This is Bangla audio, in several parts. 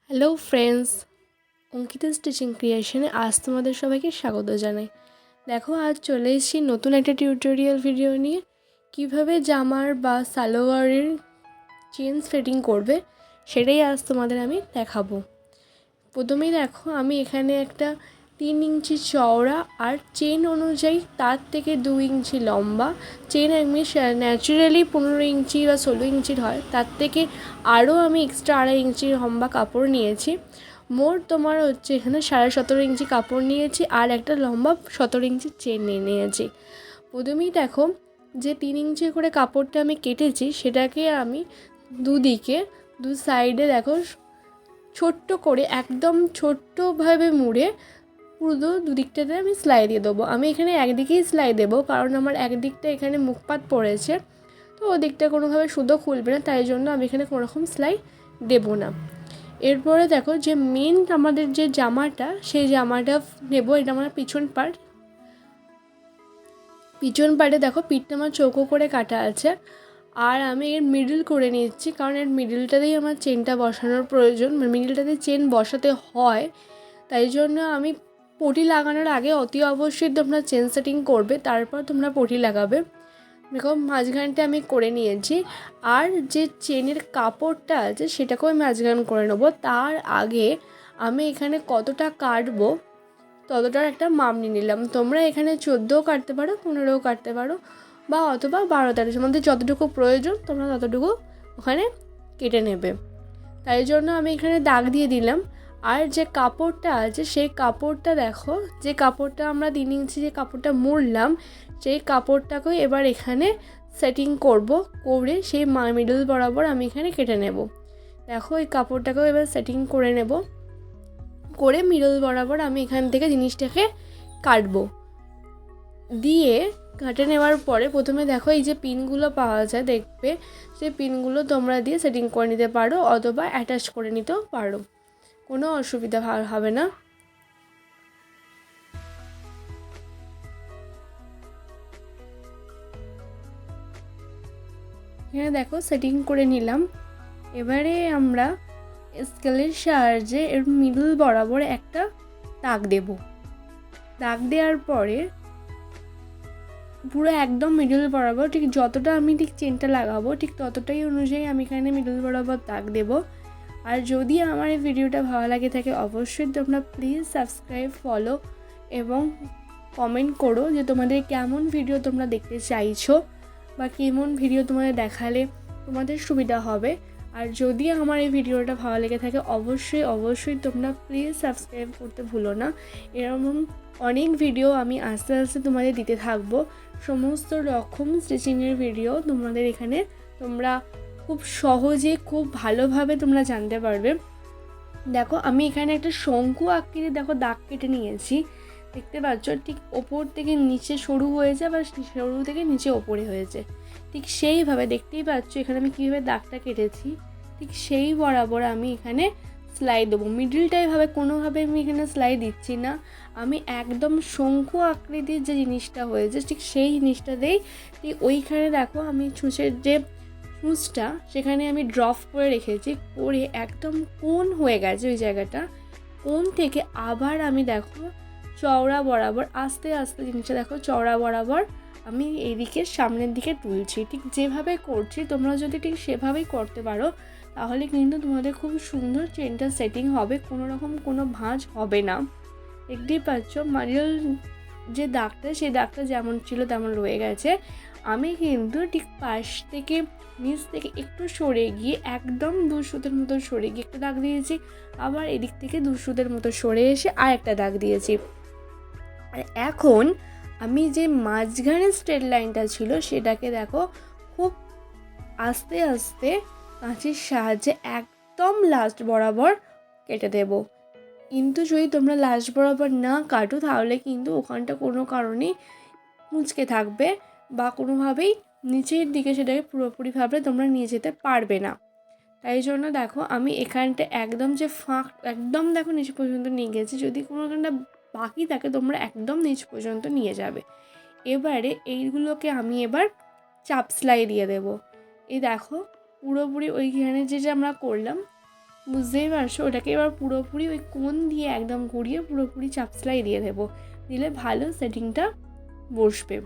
হ্যালো ফ্রেন্ডস, অঙ্কিতা স্টিচিং ক্রিয়েশনে আজ তোমাদের সবাইকে স্বাগত জানাই। দেখো, আজ চলে এসেছি নতুন একটা টিউটোরিয়াল ভিডিও নিয়ে। কিভাবে জামার বা সালোয়ারের চেন ফিটিং করবে সেটাই আজ তোমাদের আমি দেখাবো। প্রথমেই দেখো, আমি এখানে একটা 3 ইঞ্চি চওড়া আর চেন অনুযায়ী তার থেকে 2 ইঞ্চি লম্বা চেন আমি ন্যাচারালি 15 ইঞ্চি বা 16 ইঞ্চির হয়, তার থেকে আরও আমি এক্সট্রা 2.5 ইঞ্চি লম্বা কাপড় নিয়েছি। মোট তোমার হচ্ছে এখানে 17.5 ইঞ্চি কাপড় নিয়েছি আর একটা লম্বা 17 ইঞ্চি চেন নিয়ে নিয়েছি। প্রথমেই দেখো, যে 3 ইঞ্চি করে কাপড়টা আমি কেটেছি সেটাকে আমি দুদিকে দু সাইডে দেখো ছোট্ট করে একদম ছোট্টভাবে মুড়ে পুরো দুদিকটাতে আমি সেলাই দিয়ে দেবো। আমি এখানে একদিকেই সেলাই দেবো, কারণ আমার একদিকটা এখানে মুখপাত পড়েছে, তো ওদিকটা কোনোভাবে সুতো খুলবে না, তাই জন্য আমি এখানে কোনো রকম সেলাই দেবো না। এরপরে দেখো, যে মেন আমাদের যে জামাটা, সেই জামাটা নেবো। এটা আমার পিছন পার্টে দেখো, পিঠটা আমার চৌকো করে কাটা আছে, আর আমি এর মিডল করে নিচ্ছি, কারণ এর মিডলটাতেই আমার চেনটা বসানোর প্রয়োজন, মিডলটাতে চেন বসাতে হয়। তাই জন্য আমি পটি লাগানোর আগে অতি অবশ্যই তোমরা চেন সেটিং করবে, তারপর তোমরা পটি লাগাবে। দেখো, মাঝখানটা আমি করে নিয়েছি, আর যে চেনের কাপড়টা আছে সেটাকেও আমি মাঝখান করে নেবো। তার আগে আমি এখানে কতটা কাটবো ততটার একটা মাপ নিয়ে নিলাম। তোমরা এখানে 14ও কাটতে পারো, 15ও কাটতে পারো, বা অথবা 12-13 মধ্যে যতটুকু প্রয়োজন তোমরা ততটুকু ওখানে কেটে নেবে। তাই জন্য আমি এখানে দাগ দিয়ে দিলাম। আর যে কাপড়টা আছে সেই কাপড়টা দেখো, যে কাপড়টা আমরা 3 ইঞ্চি যে কাপড়টা মুড়লাম, সেই কাপড়টাকেও এবার এখানে সেটিং করে সেই মিডল বরাবর আমি এখানে কেটে নেব। দেখো, এই কাপড়টাকেও এবার সেটিং করে নেব, করে মিডল বরাবর আমি এখান থেকে জিনিসটাকে কাটবো। দিয়ে কাটে নেওয়ার পরে প্রথমে দেখো, এই যে পিনগুলো পাওয়া যায় দেখবে, সেই পিনগুলো তোমরা দিয়ে সেটিং করে নিতে পারো অথবা অ্যাটাচ করে নিতেও পারো, কোনো অসুবিধা হবে না। এখানে দেখো সেটিং করে নিলাম। এবারে আমরা স্কেলের সাহায্যে এর মিডল বরাবর একটা দাগ দেব। দাগ দেওয়ার পরে পুরো একদম মিডল বরাবর ঠিক যতটা আমি ঠিক চেনটা লাগাবো ঠিক ততটাই অনুযায়ী আমি এখানে মিডল বরাবর দাগ দেব। আর যদি আমার এই ভিডিওটা ভালো লাগে থাকে, অবশ্যই তোমরা প্লিজ সাবস্ক্রাইব, ফলো এবং কমেন্ট করো যে তোমাদের কেমন ভিডিও তোমরা দেখতে চাইছো বা কেমন ভিডিও তোমাদের দেখালে তোমাদের সুবিধা হবে। আর যদি আমার এই ভিডিওটা ভালো লেগে থাকে, অবশ্যই তোমরা প্লিজ সাবস্ক্রাইব করতে ভুলো না। এরকম অনেক ভিডিও আমি আস্তে আস্তে তোমাদের দিতে থাকবো, সমস্ত রকম স্টিচিংয়ের ভিডিও তোমাদের এখানে তোমরা খুব সহজে খুব ভালোভাবে তোমরা জানতে পারবে। দেখো, আমি এখানে একটা শঙ্কু আকৃতি দেখো দাগ কেটে নিয়েছি, দেখতে পাচ্ছ, ঠিক ওপর থেকে নিচে সরু হয়েছে, আবার সরু থেকে নিচে ওপরে হয়েছে। ঠিক সেইভাবে দেখতেই পাচ্ছ এখানে আমি কীভাবে দাগটা কেটেছি, ঠিক সেই বরাবর আমি এখানে সেলাই দেবো। মিডলটা এভাবে কোনোভাবে আমি এখানে সেলাই দিচ্ছি না, আমি একদম শঙ্কু আকৃতির যে জিনিসটা হয়েছে ঠিক সেই জিনিসটাতেই ঠিক ওইখানে দেখো আমি ছুঁচের যে ছুঁচটা সেখানে আমি ড্রপ করে রেখেছি, করে একদম কোণ হয়ে গেছে ওই জায়গাটা। কোণ থেকে আবার আমি দেখো চওড়া বরাবর আস্তে আস্তে জিনিসটা দেখো চওড়া বরাবর আমি এইদিকে সামনের দিকে তুলছি। ঠিক যেভাবে করছি তোমরা যদি ঠিক সেভাবেই করতে পারো, তাহলে কিন্তু তোমাদের খুব সুন্দর চেনটা সেটিং হবে, কোনো রকম কোনো ভাঁজ হবে না। দেখতেই পাচ্ছ মাঝের যে দাগটা, সেই দাগটা যেমন ছিল তেমন রয়ে গেছে। আমি কিন্তু ঠিক পাশ থেকে নিচ থেকে একটু সরে গিয়ে একদম 2 সুতের মতো সরে গিয়ে একটা দাগ দিয়েছি, আবার এদিক থেকে 2 সুতের মতো সরে এসে আর একটা দাগ দিয়েছি। আর এখন আমি যে মাঝখানে স্ট্রেট লাইনটা ছিল সেটাকে দেখো খুব আস্তে আস্তে কাঁচির সাহায্যে একদম লাস্ট বরাবর কেটে দেব। কিন্তু যদি তোমরা লাস্ট বরাবর না কাটো, তাহলে কিন্তু ওখানটা কোনো কারণেই মুচকে থাকবে বা কোনোভাবেই নিচের দিকে সেটাকে পুরোপুরিভাবে তোমরা নিয়ে যেতে পারবে না। তাই জন্য দেখো আমি এখানটা একদম যে ফাঁক একদম দেখো নিচ পর্যন্ত নিয়ে গেছি, যদি কোনোখানটা বাকি থাকে তোমরা একদম নিচ পর্যন্ত নিয়ে যাবে। এবারে এইগুলোকে আমি এবার চাপ সেলাই দিয়ে দেব। এই দেখো পুরোপুরি ওইখানে যে আমরা করলাম বুঝতেই পারছো, ওটাকে এবার পুরোপুরি ওই কোণ দিয়ে একদম ঘুরিয়ে পুরোপুরি চাপ সেলাই দিয়ে দেবো, দিলে ভালো সেটিংটা বসবে।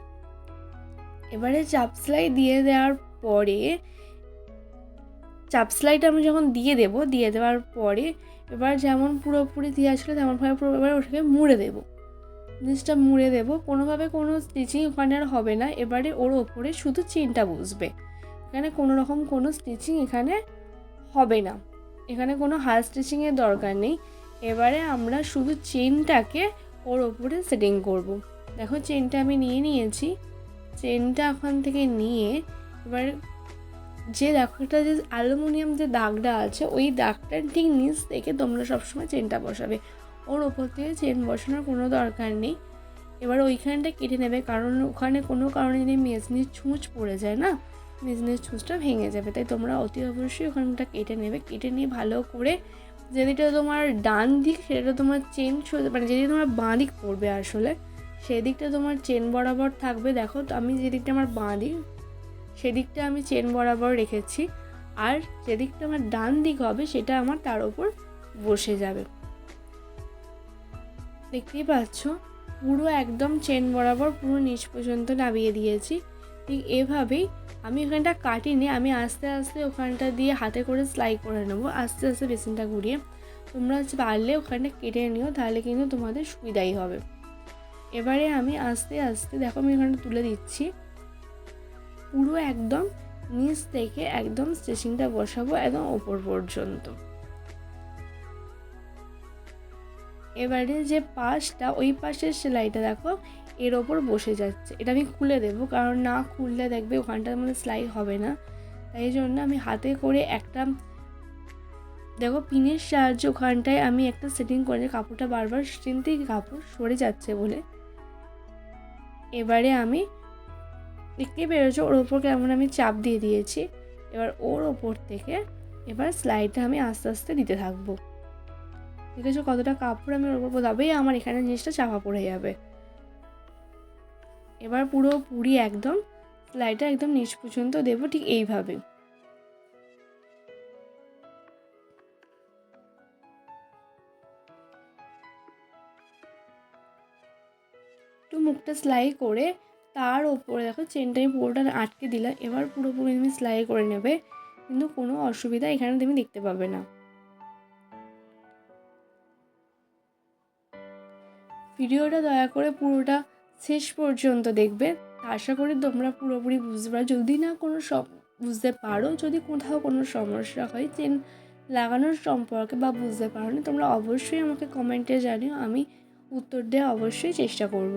এবারে চাপ সেলাই দিয়ে দেওয়ার পরে চাপ সেলাইটা আমি যখন দিয়ে দেওয়ার পরে এবার যেমন পুরোপুরি দেওয়া ছিল তেমনভাবে পুরো এবার ওটাকে মুড়ে দেবো, জিনিসটা মুড়ে দেবো। কোনোভাবে কোনো স্টিচিং ওখানে আর হবে না। এবারে ওর ওপরে শুধু চেনটা বসবে, এখানে কোনো রকম কোনো স্টিচিং এখানে হবে না, এখানে কোনো হাত স্টিচিংয়ের দরকার নেই। এবারে আমরা শুধু চেনটাকে ওর ওপরে সেটিং করব। দেখো চেনটা আমি নিয়েছি, চেনটা ওখান থেকে নিয়ে এবার যে দেখো একটা যে অ্যালুমিনিয়াম যে দাগটা আছে ওই দাগটার ঠিক নিচ থেকে তোমরা সবসময় চেনটা বসাবে, ওর ওপর থেকে চেন বসানোর কোনো দরকার নেই। এবার ওইখানটা কেটে নেবে, কারণ ওখানে কোনো কারণে যদি মেজনির ছুঁচ পড়ে যায় না, মেজনির ছুঁচটা ভেঙে যাবে, তাই তোমরা অতি অবশ্যই ওখানটা কেটে নেবে। কেটে নিয়ে ভালো করে যেদিকটা তোমার ডান দিক সেটা তোমার চেন মানে যেদিকে তোমার বাঁ দিক পড়বে আসলে সেই দিকটা তোমার চেন বরাবর থাকবে। দেখো তো আমি যেদিকটা আমার বাঁ দিক সেদিকটা আমি চেন বরাবর রেখেছি, আর যেদিকটা আমার ডান দিক হবে সেটা আমার তার উপর বসে যাবে। দেখতেই পাচ্ছ পুরো একদম চেন বরাবর পুরো নিচ পর্যন্ত নামিয়ে দিয়েছি। ঠিক এভাবেই আমি ওখানটা কাটিনি, আমি আস্তে আস্তে ওখানটা দিয়ে হাতে করে সেলাই করে নেবো, আস্তে আস্তে মেশিনটা ঘুরিয়ে। তোমরা পারলে ওখানটা কেটে নিও, তাহলে কিন্তু তোমাদের সুবিধাই হবে। এবারে আমি আস্তে আস্তে দেখো আমি ওখানটা তুলে দিচ্ছি, পুরো একদম নিচ থেকে একদম স্টিচিংটা বসাবো একদম ওপর পর্যন্ত। এবারে যে পাশটা ওই পাশের সেলাইটা দেখো এর ওপর বসে যাচ্ছে, এটা আমি খুলে দেবো, কারণ না খুললে দেখবে ওখানটার মধ্যে সেলাই হবে না। তাই জন্য আমি হাতে করে একটা দেখো পিনের সাহায্যে ওখানটায় আমি একটা সেটিং করে কাপড়টা বারবার স্টিন থেকে কাপড় সরে যাচ্ছে বলে। এবারে আমি দেখতেই পেরেছো ওর ওপর কেমন আমি চাপ দিয়ে দিয়েছি। এবার ওর ওপর থেকে এবার সেলাইটা আমি আস্তে আস্তে দিতে থাকবো। দেখেছো কতটা কাপড় আমি ওর ওপর তবেই আমার এখানে জিনিসটা চাপা পড়ে যাবে। এবার পুরোপুরি একদম সেলাইটা একদম নিচ পর্যন্ত দেবো, ঠিক এইভাবে। একটু মুখটা সেলাই করে তার ওপরে দেখো চেনটা আমি পুরোটা আটকে দিলাম। এবার পুরোপুরি তুমি সেলাই করে নেবে, কিন্তু কোনো অসুবিধা এখানে তুমি দেখতে পাবে না। ভিডিওটা দয়া করে পুরোটা শেষ পর্যন্ত দেখবে, আশা করি তোমরা পুরোপুরি বুঝতে পারো। যদি না কোনো বুঝতে পারো, যদি কোথাও কোনো সমস্যা হয় চেন লাগানোর সম্পর্কে বা বুঝতে পারো না, তোমরা অবশ্যই আমাকে কমেন্টে জানিও, আমি উত্তর দেওয়া অবশ্যই চেষ্টা করব।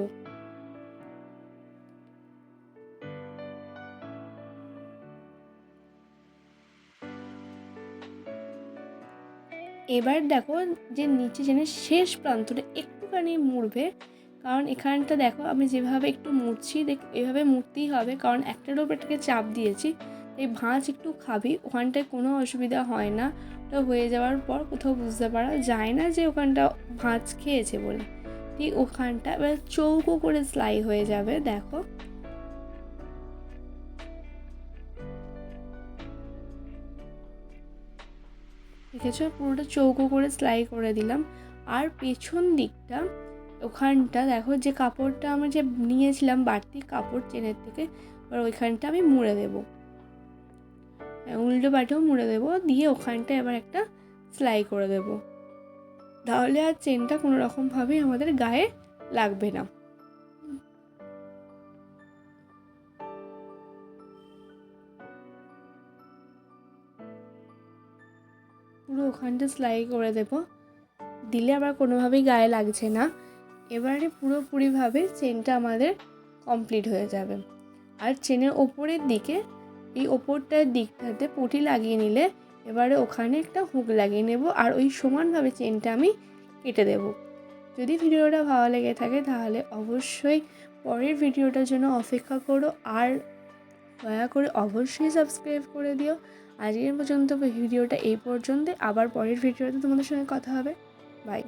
এবার দেখো যে নিচে চেনের শেষ প্রান্তটা একটুখানি মুড়বে, কারণ এখানটা দেখো আমি যেভাবে একটু মুড়ছি এভাবে মুড়তেই হবে, কারণ একটার ওপর এটাকে চাপ দিয়েছি, এই ভাঁজ একটু খাবি, ওখানটায় কোনো অসুবিধা হয় না। ওটা হয়ে যাওয়ার পর কোথাও বুঝতে পারা যায় না যে ওখানটা ভাঁজ খেয়েছে বলে, ঠিক ওখানটা এবার চৌকো করে সেলাই হয়ে যাবে। দেখো দেখেছো পুরোটা চৌকো করে সেলাই করে দিলাম। আর পেছন দিকটা ওখানটা দেখো যে কাপড়টা আমি যে নিয়েছিলাম বাড়তি কাপড় চেনের থেকে, এবার ওইখানটা আমি মুড়ে দেবো, উল্টো পাটেও মুড়ে দেবো, দিয়ে ওখানটা এবার একটা সেলাই করে দেবো, তাহলে আর চেনটা কোনো রকমভাবেই আমাদের গায়ে লাগবে না। পুরো ওখানটা সেলাই করে দেবো, দিলে আবার কোনোভাবেই গায়ে লাগছে না। এবারে পুরোপুরিভাবে চেনটা আমাদের কমপ্লিট হয়ে যাবে। আর চেনের ওপরের দিকে এই ওপরটার দিকটাতে পটি লাগিয়ে নিলে এবারে ওখানে একটা হুক লাগিয়ে নেব, আর ওই সমানভাবে চেনটা আমি কেটে দেব। যদি ভিডিওটা ভালো লেগে থাকে তাহলে অবশ্যই পরের ভিডিওটার জন্য অপেক্ষা করো, আর দয়া করে অবশ্যই সাবস্ক্রাইব করে দিও। আজকের পর্যন্ত ভিডিওটা এই পর্যন্ত, আবার পরের ভিডিওতে তোমাদের সঙ্গে কথা হবে। বাই।